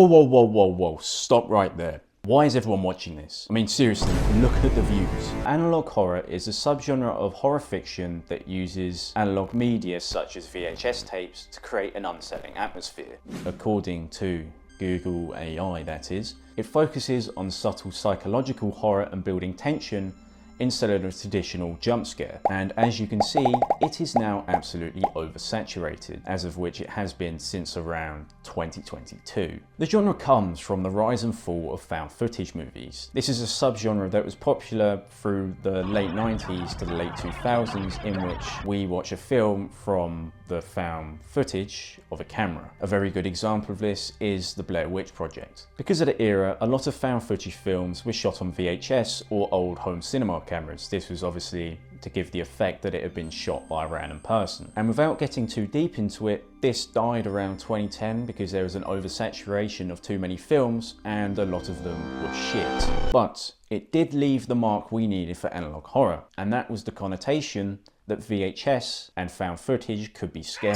Whoa, stop right there. Why is everyone watching this? I mean, seriously, look at the views. Analogue horror is a subgenre of horror fiction that uses analog media such as VHS tapes to create an unsettling atmosphere. According to Google AI, that is. It focuses on subtle psychological horror and building tension instead of a traditional jump scare. And as you can see, it is now absolutely oversaturated, as of which it has been since around 2022. The genre comes from the rise and fall of found footage movies. This is a subgenre that was popular through the late 90s to the late 2000s, in which we watch a film from the found footage of a camera. A very good example of this is the Blair Witch Project. Because of the era, a lot of found footage films were shot on VHS or old home cinema cameras. This was obviously to give the effect that it had been shot by a random person. And without getting too deep into it, this died around 2010 because there was an oversaturation of too many films and a lot of them were shit. But it did leave the mark we needed for analog horror, and that was the connotation that VHS and found footage could be scary.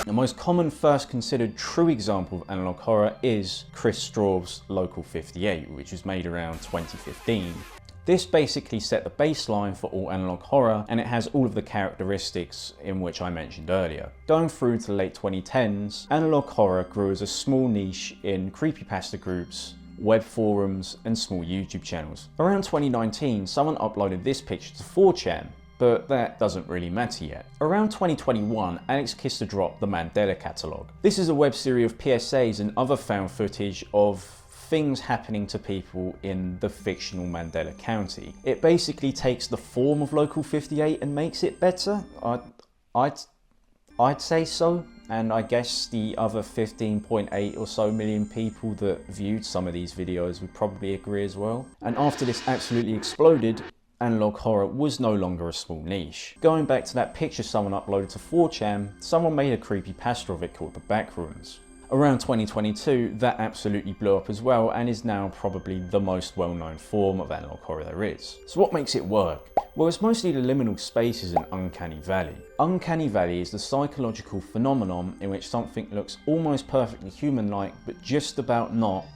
The most common first considered true example of analog horror is Chris Straub's Local 58, which was made around 2015. This basically set the baseline for all analog horror, and it has all of the characteristics in which I mentioned earlier. Going through to the late 2010s, analog horror grew as a small niche in creepypasta groups, web forums, and small YouTube channels. Around 2019, someone uploaded this picture to 4chan, but that doesn't really matter yet. Around 2021, Alex Kister dropped the Mandela Catalogue. This is a web series of PSAs and other found footage of things happening to people in the fictional Mandela County. It basically takes the form of Local 58 and makes it better. I'd say so. And I guess the other 15.8 or so million people that viewed some of these videos would probably agree as well. And after this absolutely exploded, analog horror was no longer a small niche. Going back to that picture someone uploaded to 4chan, someone made a creepypasta of it called The Backrooms. Around 2022, that absolutely blew up as well and is now probably the most well-known form of analog horror there is. So what makes it work? Well, it's mostly the liminal spaces in Uncanny Valley. Uncanny Valley is the psychological phenomenon in which something looks almost perfectly human-like, but just about not,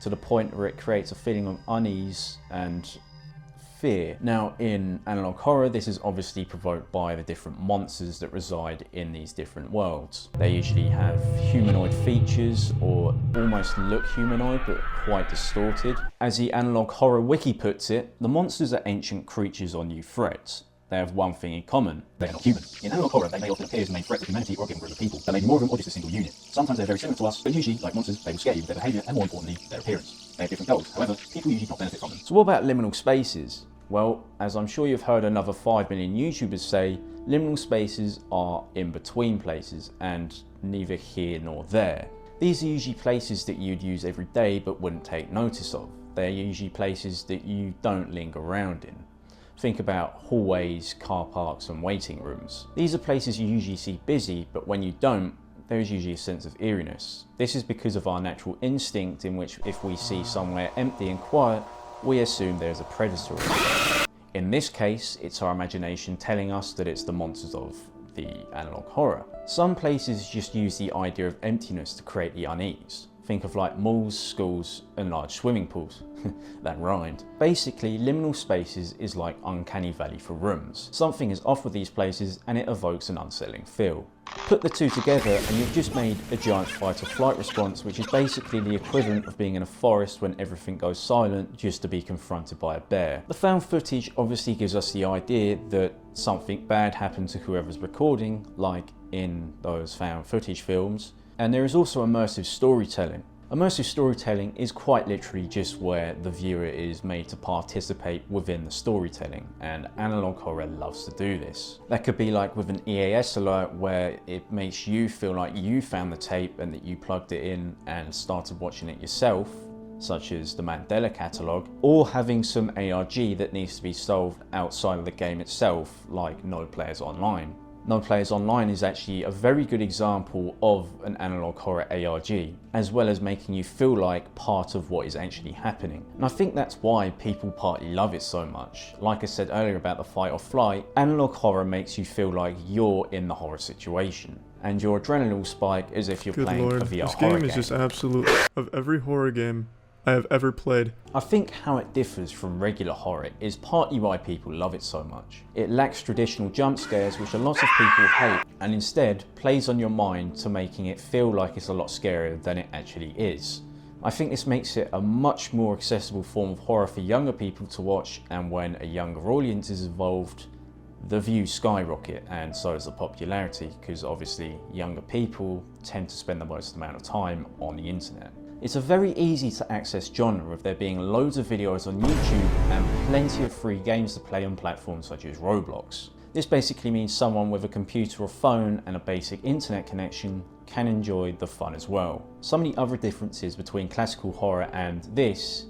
to the point where it creates a feeling of unease and fear. Now, in analog horror, this is obviously provoked by the different monsters that reside in these different worlds. They usually have humanoid features or almost look humanoid but quite distorted. As the analog horror wiki puts it, the monsters are ancient creatures or new threats. They have one thing in common: they're not human. In analog horror, they may often appear as a main threat to humanity or a given group of people. There may be more of them or just a single unit. Sometimes they're very similar to us, but usually, like monsters, they will scare you with their behaviour and, more importantly, their appearance. They have different goals, however, people usually not benefit from them. So what about liminal spaces? Well, as I'm sure you've heard another 5 million YouTubers say, liminal spaces are in between places and neither here nor there. These are usually places that you'd use every day but wouldn't take notice of. They're usually places that you don't linger around in. Think about hallways, car parks and waiting rooms. These are places you usually see busy, but when you don't, there is usually a sense of eeriness. This is because of our natural instinct in which if we see somewhere empty and quiet, we assume there's a predator. In this case, it's our imagination telling us that it's the monsters of the analog horror. Some places just use the idea of emptiness to create the unease. Think of like malls, schools, and large swimming pools. That rhymed. Basically, liminal spaces is like Uncanny Valley for rooms. Something is off with these places and it evokes an unsettling feel. Put the two together and you've just made a giant fight or flight response, which is basically the equivalent of being in a forest when everything goes silent just to be confronted by a bear. The found footage obviously gives us the idea that something bad happened to whoever's recording, like in those found footage films. And there is also immersive storytelling. Immersive storytelling is quite literally just where the viewer is made to participate within the storytelling, and analog horror loves to do this. That could be like with an EAS alert where it makes you feel like you found the tape and that you plugged it in and started watching it yourself, such as the Mandela Catalogue, or having some ARG that needs to be solved outside of the game itself, like No Players Online. No Players Online is actually a very good example of an analog horror ARG, as well as making you feel like part of what is actually happening. And I think that's why people partly love it so much. Like I said earlier about the fight or flight, analog horror makes you feel like you're in the horror situation, and your adrenaline will spike as if you're playing a VR horror game. This game is just absolute. Of every horror game I have ever played, I think how it differs from regular horror is partly why people love it so much. It lacks traditional jump scares, which a lot of people hate, and instead plays on your mind to making it feel like it's a lot scarier than it actually is. I think this makes it a much more accessible form of horror for younger people to watch, and when a younger audience is involved, the views skyrocket, and so does the popularity, because obviously younger people tend to spend the most amount of time on the internet. It's a very easy to access genre, with there being loads of videos on YouTube and plenty of free games to play on platforms such as Roblox. This basically means someone with a computer or phone and a basic internet connection can enjoy the fun as well. Some of the other differences between classical horror and this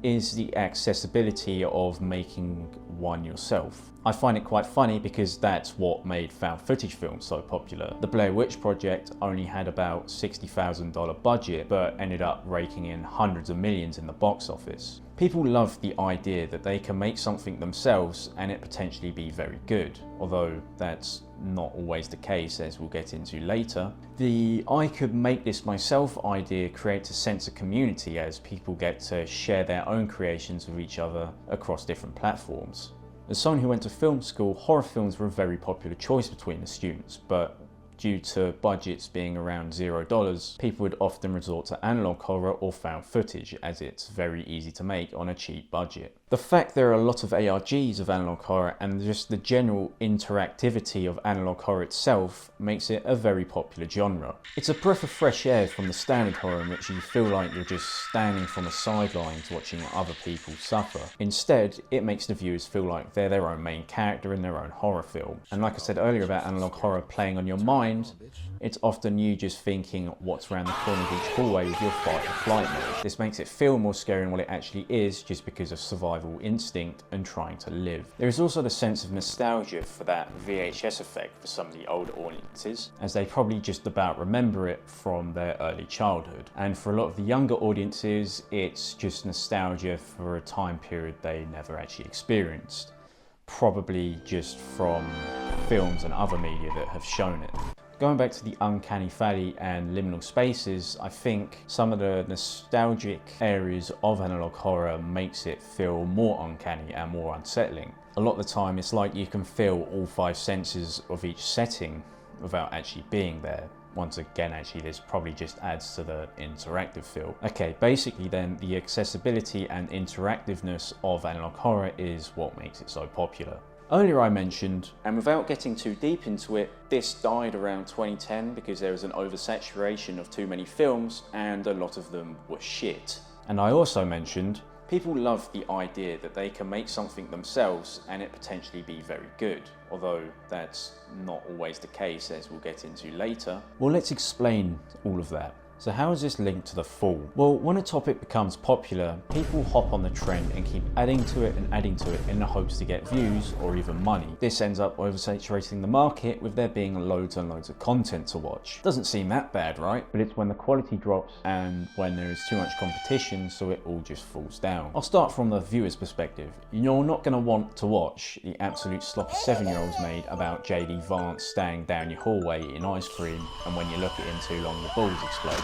is the accessibility of making one yourself. I find it quite funny because that's what made found footage films so popular. The Blair Witch Project only had about $60,000 budget, but ended up raking in hundreds of millions in the box office. People love the idea that they can make something themselves and it potentially be very good, although that's not always the case, as we'll get into later. The "I could make this myself" idea creates a sense of community, as people get to share their own creations with each other across different platforms. As someone who went to film school, horror films were a very popular choice between the students, but due to budgets being around $0, people would often resort to analog horror or found footage, as it's very easy to make on a cheap budget. The fact there are a lot of ARGs of analog horror and just the general interactivity of analog horror itself makes it a very popular genre. It's a breath of fresh air from the standard horror, in which you feel like you're just standing from the sidelines watching other people suffer. Instead, it makes the viewers feel like they're their own main character in their own horror film. And like I said earlier about analog horror playing on your mind, it's often you just thinking what's around the corner of each hallway with your fight or flight mode. This makes it feel more scary than what it actually is, just because of survival instinct and trying to live. There is also the sense of nostalgia for that VHS effect for some of the older audiences, as they probably just about remember it from their early childhood. And for a lot of the younger audiences, it's just nostalgia for a time period they never actually experienced, probably just from films and other media that have shown it. Going back to the uncanny valley and liminal spaces, I think some of the nostalgic areas of analog horror makes it feel more uncanny and more unsettling. A lot of the time it's like you can feel all 5 senses of each setting without actually being there. Once again, actually, this probably just adds to the interactive feel. Okay, basically then, the accessibility and interactiveness of analog horror is what makes it so popular. Earlier I mentioned, and without getting too deep into it, this died around 2010 because there was an oversaturation of too many films and a lot of them were shit. And I also mentioned, people love the idea that they can make something themselves and it potentially be very good, although that's not always the case, as we'll get into later. Well, let's explain all of that. So how is this linked to the fall? Well, when a topic becomes popular, people hop on the trend and keep adding to it in the hopes to get views or even money. This ends up oversaturating the market, with there being loads and loads of content to watch. Doesn't seem that bad, right? But it's when the quality drops and when there is too much competition, so it all just falls down. I'll start from the viewer's perspective. You're not going to want to watch the absolute sloppy 7-year-olds made about JD Vance staying down your hallway eating ice cream, and when you look at him too long the balls explode.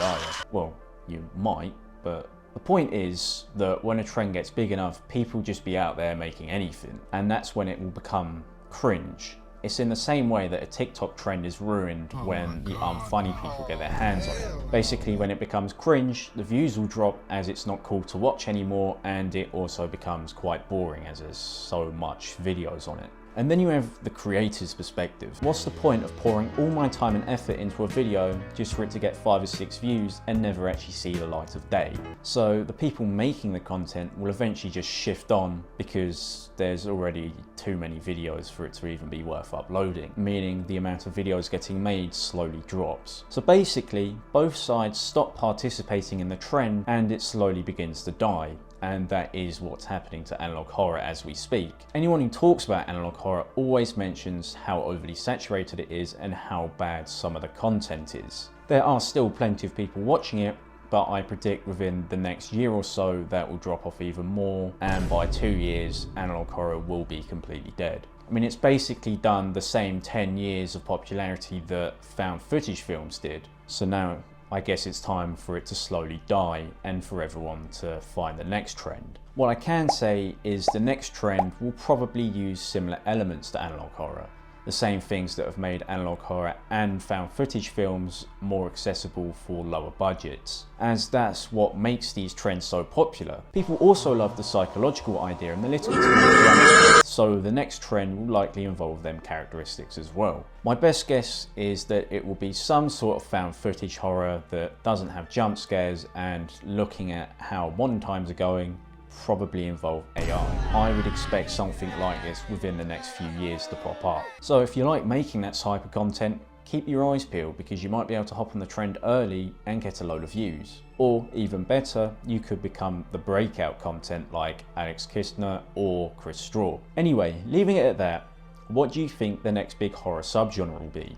Well, you might, but the point is that when a trend gets big enough, people just be out there making anything, and that's when it will become cringe. It's in the same way that a TikTok trend is ruined when the unfunny people get their hands on it. Basically, when it becomes cringe, the views will drop as it's not cool to watch anymore, and it also becomes quite boring as there's so much videos on it. And then you have the creator's perspective. What's the point of pouring all my time and effort into a video just for it to get 5 or 6 views and never actually see the light of day? So the people making the content will eventually just shift on because there's already too many videos for it to even be worth uploading, meaning the amount of videos getting made slowly drops. So basically, both sides stop participating in the trend and it slowly begins to die. and that is what's happening to analog horror as we speak. Anyone who talks about analog horror always mentions how overly saturated it is and how bad some of the content is. There are still plenty of people watching it, but I predict within the next year or so that will drop off even more, and by 2 years analog horror will be completely dead. I mean, it's basically done the same 10 years of popularity that found footage films did, so now I guess it's time for it to slowly die and for everyone to find the next trend. What I can say is the next trend will probably use similar elements to analog horror. The same things that have made analog horror and found footage films more accessible for lower budgets, as that's what makes these trends so popular. People also love the psychological idea and the little bit of jump, so the next trend will likely involve them characteristics as well. My best guess is that it will be some sort of found footage horror that doesn't have jump scares, and looking at how modern times are going, probably involve AI. I would expect something like this within the next few years to pop up. So if you like making that type of content, keep your eyes peeled, because you might be able to hop on the trend early and get a load of views. Or even better, you could become the breakout content like Alex Kistner or Chris Straw. Anyway, leaving it at that, what do you think the next big horror subgenre will be?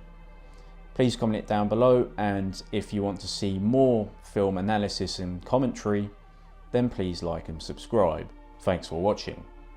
Please comment it down below, and if you want to see more film analysis and commentary, then please like and subscribe. Thanks for watching.